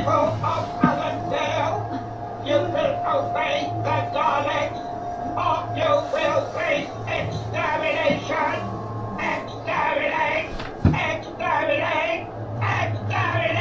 people of Allendale, you will obey the Daleks, or you will face extermination! Exterminate! Exterminate! Exterminate!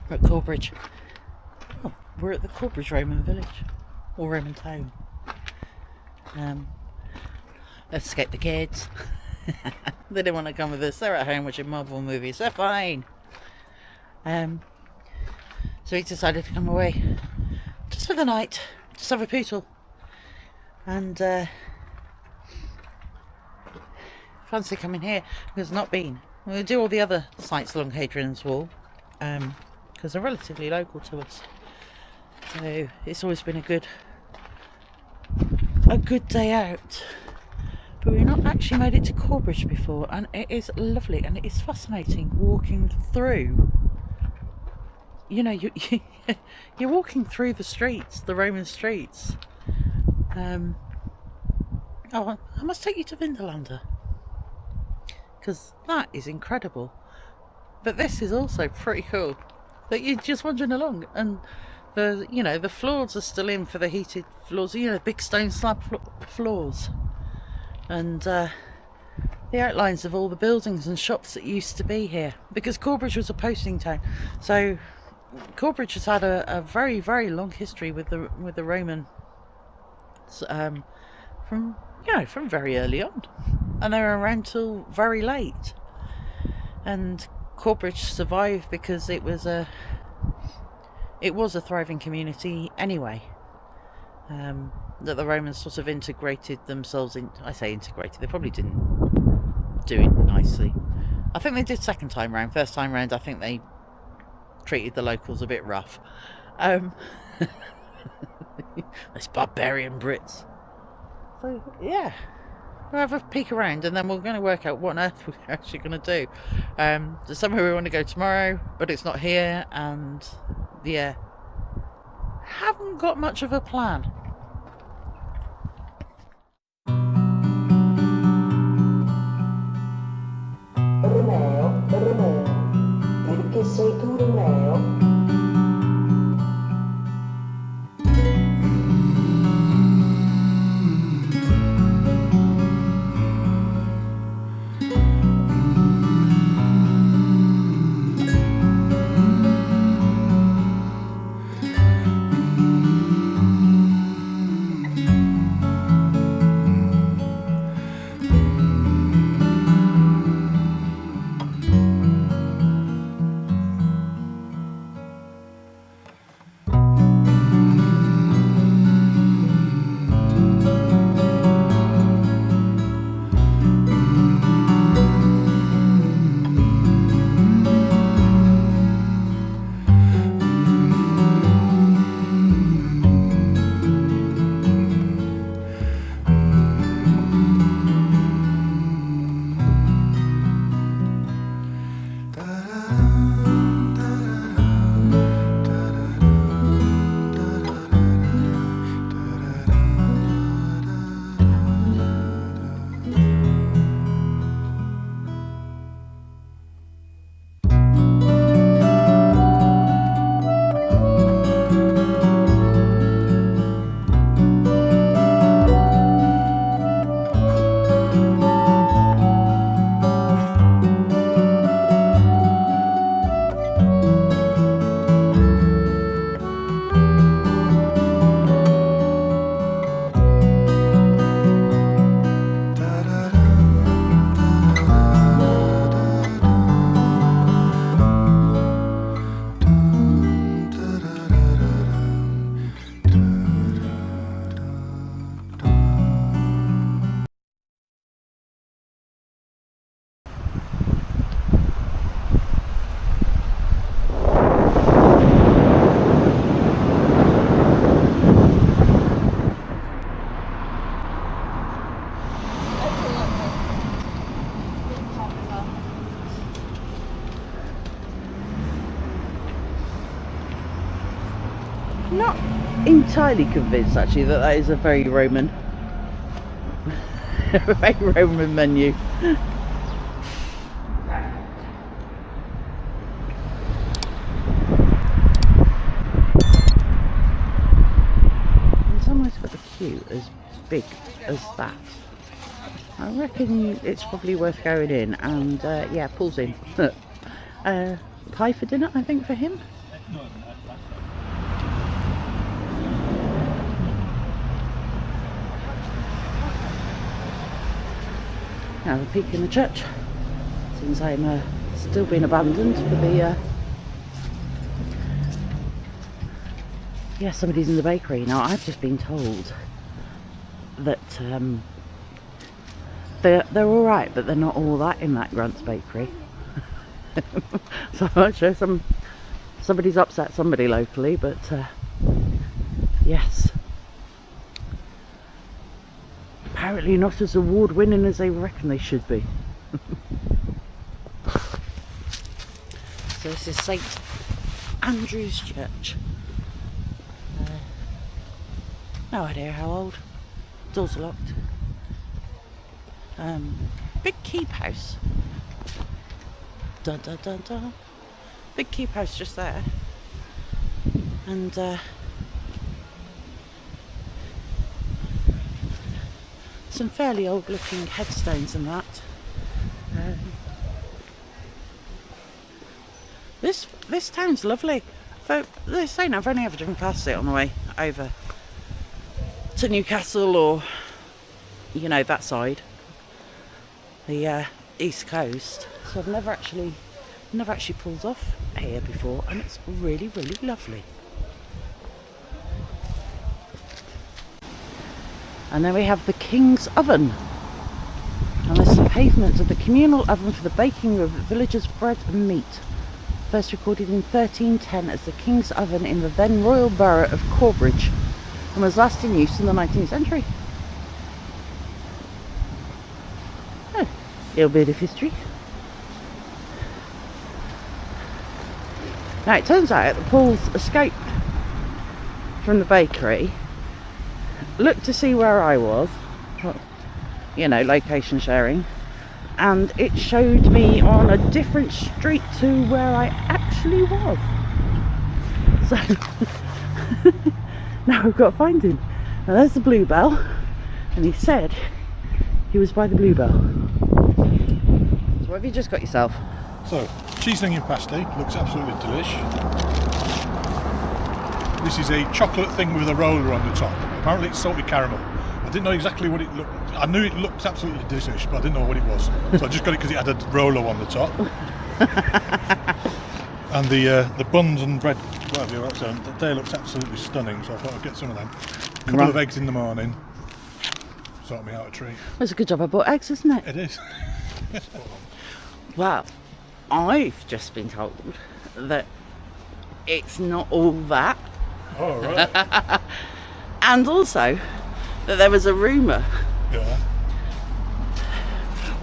At Corbridge. Oh, we're at the Corbridge Roman village, or Roman town. Let's escape the kids. They didn't want to come with us. They're at home watching Marvel movies. They're fine. So we decided to come away just for the night, just have a poodle, and fancy coming here because not been. We'll do all the other sites along Hadrian's Wall. Because they're relatively local to us, so it's always been a good day out. But we've not actually made it to Corbridge before, and it is lovely and it is fascinating walking through. You know, you're walking through the streets, the Roman streets. Oh, I must take you to Vindolanda because that is incredible. But this is also pretty cool. That you're just wandering along, and the floors are still in for the heated floors. Big stone slab floors, and the outlines of all the buildings and shops that used to be here. Because Corbridge was a posting town, so Corbridge has had a very, very long history with the Romans from very early on, and they were around till very late. And Corbridge survived because it was a thriving community anyway. That the Romans sort of integrated themselves in. I say integrated, they probably didn't do it nicely. I think they did second time round. First time round, I think they treated the locals a bit rough. Those barbarian Brits. So yeah, we'll have a peek around, and then we're going to work out what on earth we're actually going to do. There's somewhere we want to go tomorrow, but it's not here, and yeah, haven't got much of a plan. Romeo, perché sei tu Romeo? Not entirely convinced actually that is a very Roman a very Roman menu. And somewhere's got the queue as big as that. I reckon it's probably worth going in, and yeah, Paul's in. Pie for dinner, I think, for him. Now the peek in the church, since I'm still being abandoned for the yeah, somebody's in the bakery. Now I've just been told that they're all right, but they're not all that in that Grant's bakery. So I'm not sure somebody's upset somebody locally, but yes, apparently not as award winning as they reckon they should be. So this is St Andrew's Church. No idea how old. Doors are locked. Big keep house. Dun dun dun dun. Big keep house just there. And some fairly old looking headstones and that. This town's lovely. They're saying I've only ever driven past it on the way over to Newcastle, or you know, that side, the east coast. So I've never actually pulled off here before, and it's really, really lovely. And then we have the King's Oven, and there's some pavements of the communal oven for the baking of villagers' bread and meat. First recorded in 1310 as the King's Oven in the then royal borough of Corbridge, and was last in use in the 19th century. Oh, little bit of history. Now it turns out that Paul's escaped from the bakery, looked to see where I was, you know, location sharing, and it showed me on a different street to where I actually was. So now I've got to find him. Now there's the Bluebell, and he said he was by the Bluebell. So what have you just got yourself? So, cheese onion pasty, looks absolutely delish. This is a chocolate thing with a roller on the top. Apparently it's salted caramel. I didn't know exactly what it looked. I knew it looked absolutely delicious, but I didn't know what it was. So I just got it because it had a roller on the top. And the buns and bread, whatever you're up to, they looked absolutely stunning. So I thought I'd get some of them. A couple of eggs in the morning. Sort me out a treat. That's a good job I bought eggs, isn't it? It is. Well, I've just been told that it's not all that. Oh, right. And also that there was a rumour. Yeah.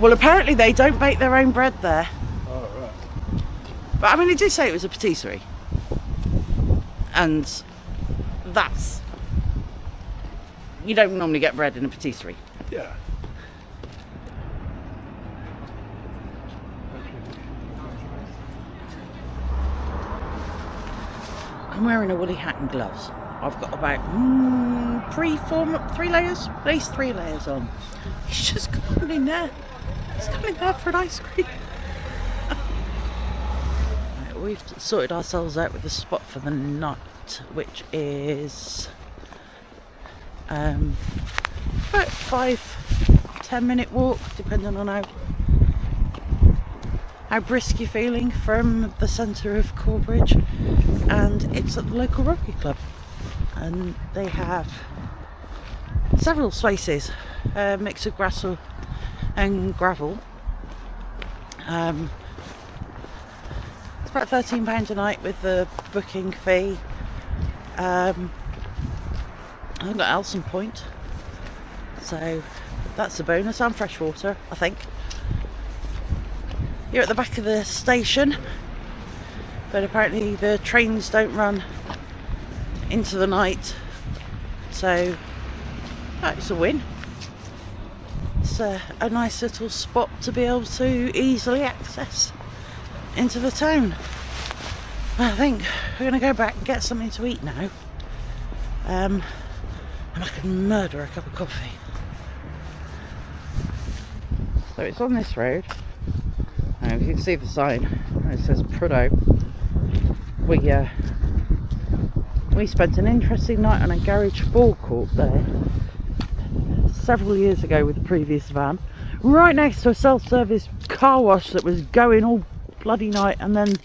Well, apparently they don't bake their own bread there. Oh, right. But I mean, it did say it was a patisserie. And that's... You don't normally get bread in a patisserie. Yeah. I'm wearing a woolly hat and gloves. I've got about 3 layers, at least 3 layers on. He's just coming in there. He's coming there for an ice cream. Right, we've sorted ourselves out with the spot for the night, which is about 5-10 minute walk, depending on how brisk you're feeling from the centre of Corbridge, and it's at the local Rugby Club, and they have several spaces, a mix of grass and gravel. It's about £13 a night with the booking fee. I've got Elson Point, so that's a bonus, and freshwater, I think. You're at the back of the station, but apparently the trains don't run into the night. So that's a win. It's a nice little spot to be able to easily access into the town. I think we're going to go back and get something to eat now. And I can murder a cup of coffee. So it's on this road. And you can see the sign. It says Prudhoe. We spent an interesting night on a garage forecourt there several years ago with the previous van, right next to a self-service car wash that was going all bloody night and then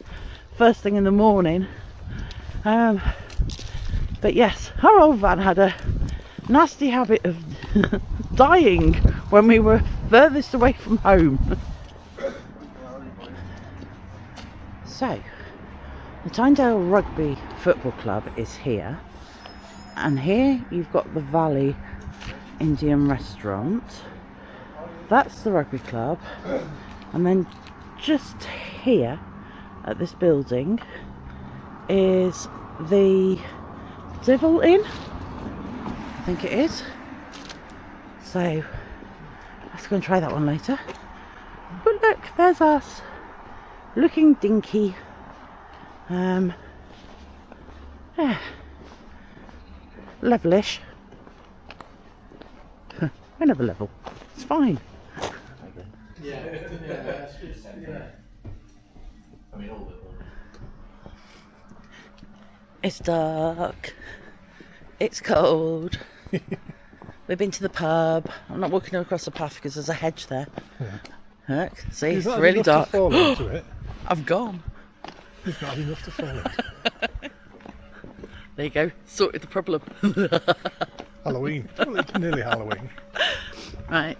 first thing in the morning. But yes, our old van had a nasty habit of dying when we were furthest away from home. So the Tyndale Rugby Football Club is here, and here you've got the Valley Indian Restaurant. That's the Rugby Club, and then just here at this building is the Devil Inn, I think it is. So let's go and try that one later. But look, there's us, looking dinky. Yeah, levelish. We're never level. It's fine. Yeah, that's good. Yeah. I mean, all of it. It's dark. It's cold. We've been to the pub. I'm not walking across the path because there's a hedge there. Yeah. Look, see, You've it's not really enough dark. to fall into it. I've gone. You've not enough to fall into. There you go. Sorted the problem. Halloween. Well, it's nearly Halloween. Right.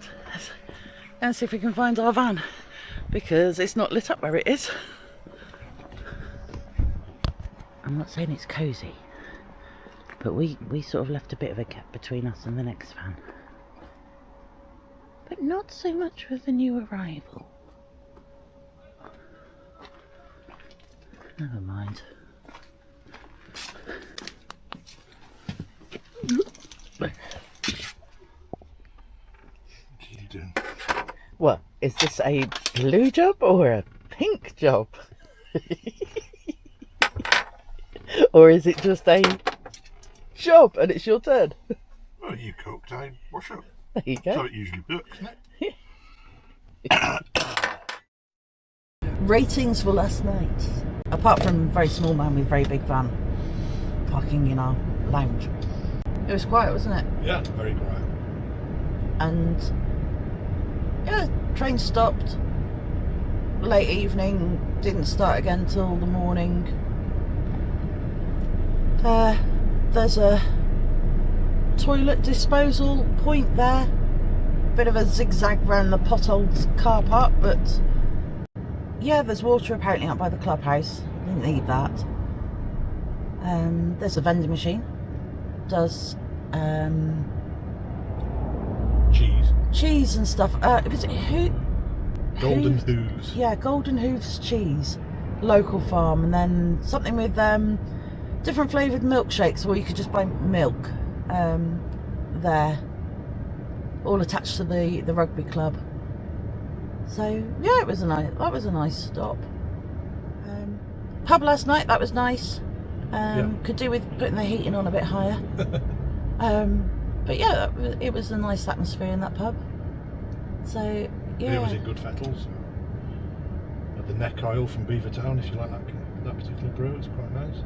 Let's see if we can find our van, because it's not lit up where it is. I'm not saying it's cosy, but we sort of left a bit of a gap between us and the next van. But not so much with the new arrival. Never mind. What are you doing? What, is this a blue job or a pink job? Or is it just a job and it's your turn? Well, you cooked, I wash up. There you go. So it usually works, isn't it? Ratings for last night. Apart from a very small man with a very big van parking in our lounge. It was quiet, wasn't it? Yeah, very quiet. And yeah, train stopped late evening, didn't start again till the morning. There's a toilet disposal point there, bit of a zigzag round the potholed car park, but yeah, there's water apparently out by the clubhouse. Didn't need that. There's a vending machine. Does cheese and stuff. Was it Golden Hooves. Yeah, Golden Hooves cheese, local farm, and then something with different flavoured milkshakes, or you could just buy milk there, all attached to the rugby club. So yeah, that was a nice stop. Pub last night, that was nice. Yeah. Could do with putting the heating on a bit higher. But yeah, it was a nice atmosphere in that pub. So yeah. Here was it good fettles. Had the neck oil from Beavertown, if you like that particular brew. It's quite nice.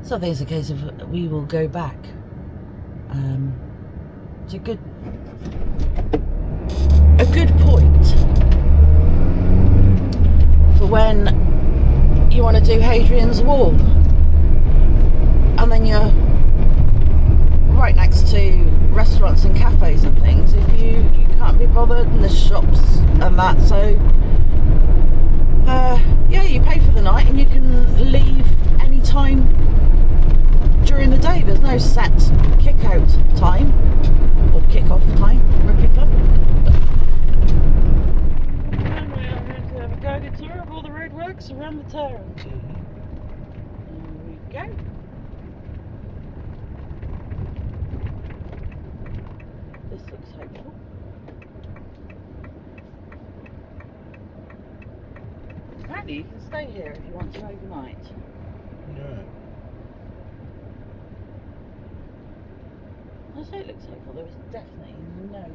So there's a case of we will go back. It's a good point for when you want to do Hadrian's Wall, and then you're right next to restaurants and cafes and things. If you can't be bothered, and there's shops and that, so yeah, you pay for the night and you can leave any time during the day. There's no set kick out time or kick off time. Rugby Club. And we are going to have a guided tour of all the roadworks around the town. Here we go. Apparently you can stay here if you want to overnight. Yeah. I say it looks hopeful, there was definitely no...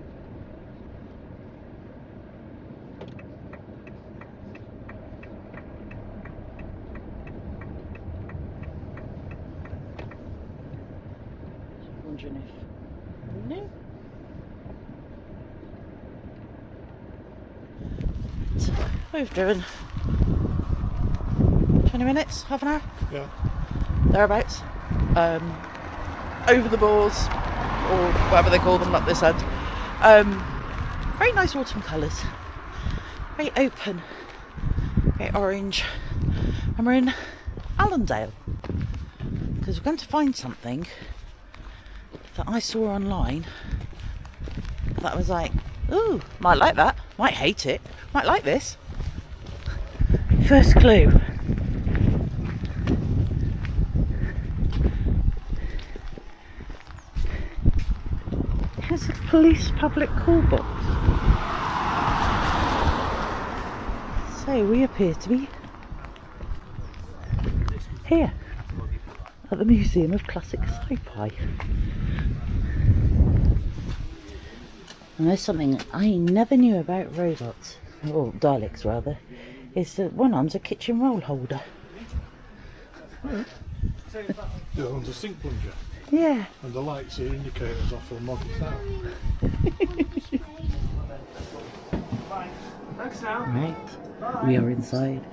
Just wondering if... No. So, we've driven 20 minutes, half an hour, Yeah. thereabouts, over the moors, or whatever they call them up this end. Very nice autumn colours, very open, very orange, and we're in Allendale because we're going to find something that I saw online that I was like, ooh, might like that, might hate it, might like this. First clue. Here's a police public call box. So we appear to be here at the Museum of Classic Sci-Fi. And there's something I never knew about robots, or Daleks rather, is that one arm's a kitchen roll holder. The other one's a sink plunger. Yeah. And the lights are indicators off a modern style. Right, we are inside.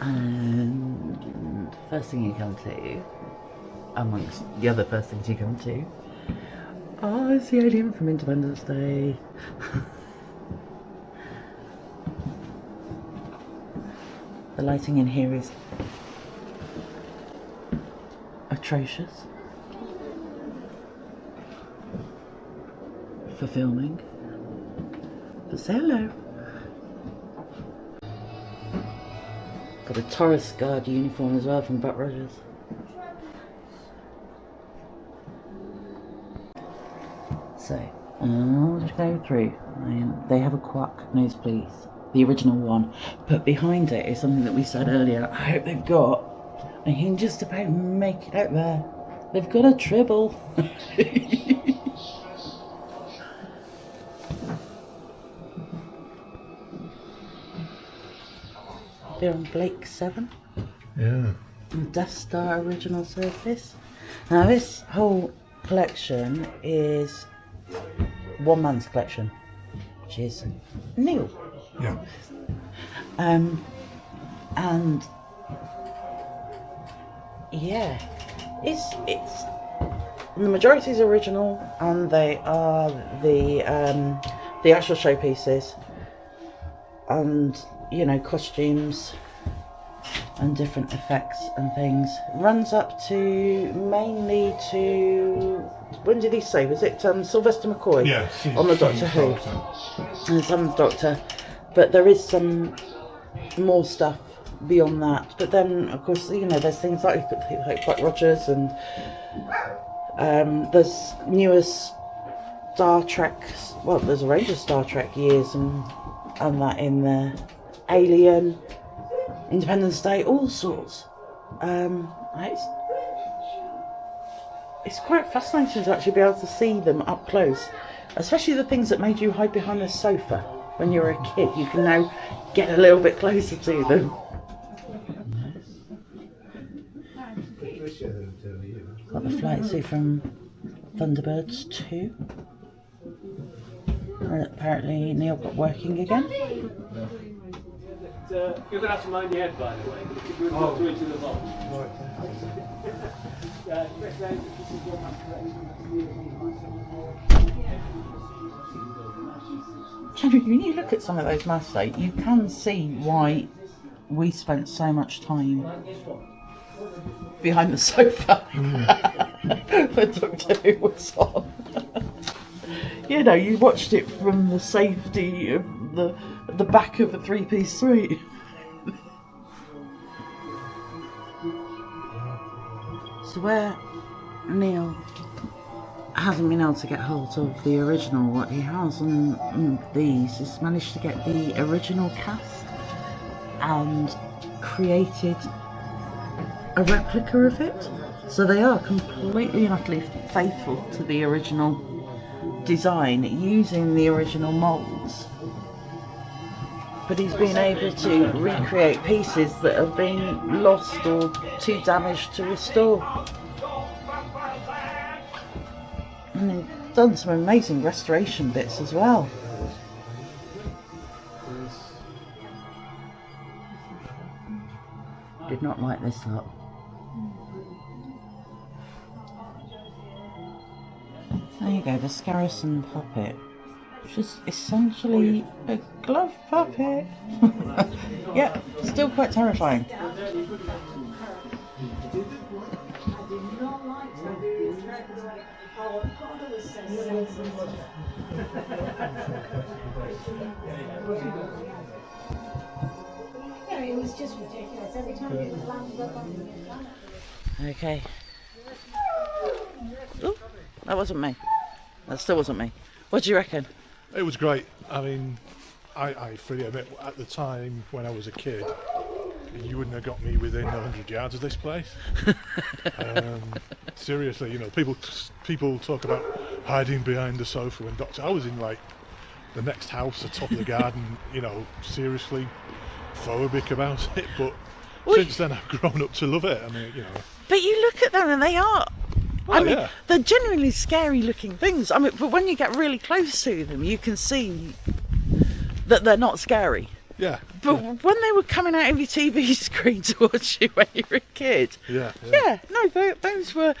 And first thing you come to, amongst the other first things you come to, it's the alien from Independence Day. The lighting in here is atrocious for filming. But say hello. Got a Taurus Guard uniform as well from Buck Rogers. So, let's go through. They have a quack nose, please. The original one. But behind it is something that we said earlier. I hope they've got. I can just about make it out there. They've got a tribble. They're on Blake 7. Yeah. Death Star original surface. Now this whole collection is one man's collection, which is Neil. Yeah. And yeah, it's the majority is original, and they are the actual showpieces, and you know, costumes and different effects and things. Runs up to mainly to, when did he say? Was it Sylvester McCoy? Yeah. On the Doctor Who. And some Doctor, but there is some more stuff beyond that. But then, of course, you know, there's things like Buck Rogers, and there's newest Star Trek. Well, there's a range of Star Trek years and that in there. Alien, Independence Day, all sorts. It's quite fascinating to actually be able to see them up close, especially the things that made you hide behind the sofa when you were a kid. You can now get a little bit closer to them. Got the flight suit from Thunderbirds 2. Apparently Neil got working again. You're going to have to mind your head, by the way. You're going to into the box. When you look at some of those masks, though, you can see why we spent so much time behind the sofa when Doctor Who was on. You know, you watched it from the safety of the back of a three-piece suite. So where Neil hasn't been able to get hold of the original. What he has on these is managed to get the original cast and created a replica of it. So they are completely and utterly faithful to the original design, using the original moulds. But he's been able to recreate pieces that have been lost or too damaged to restore. And he's done some amazing restoration bits as well. Did not like this lot. There you go, the Scarrison puppet, which is essentially a glove puppet. Yeah, still quite terrifying. It was just ridiculous. Every time it landed up on the planet. Okay. Oh, that wasn't me. That still wasn't me. What do you reckon? It was great. I mean, I freely admit, at the time when I was a kid, you wouldn't have got me within 100 yards of this place. Seriously, you know, people talk about hiding behind the sofa and Doctor. I was in like the next house, the top of the garden. You know, seriously phobic about it. But since then, I've grown up to love it. I mean, you know. But you look at them and they are. Oh, I mean, yeah. they're genuinely scary looking things. I mean, but when you get really close to them, you can see that they're not scary. Yeah. But when they were coming out of your TV screen to watch you when you were a kid, those were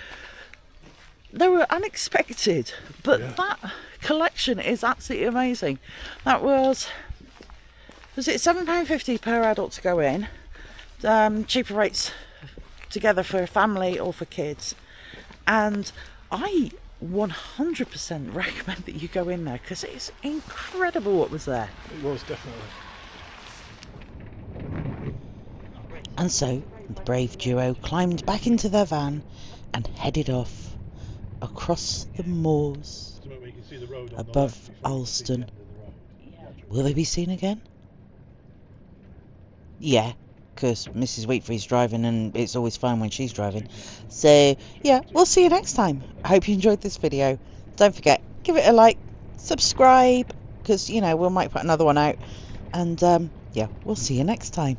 unexpected. But that collection is absolutely amazing. That was it £7.50 per adult to go in? Cheaper rates together for a family or for kids. And I 100% recommend that you go in there because it's incredible what was there. It was, definitely. And so the brave duo climbed back into their van and headed off across the moors above Alston. Will they be seen again? Yeah, because Mrs. Wheatfree's driving and it's always fun when she's driving. So yeah, we'll see you next time. I hope you enjoyed this video. Don't forget, give it a like, subscribe, because you know we might put another one out. And yeah, we'll see you next time.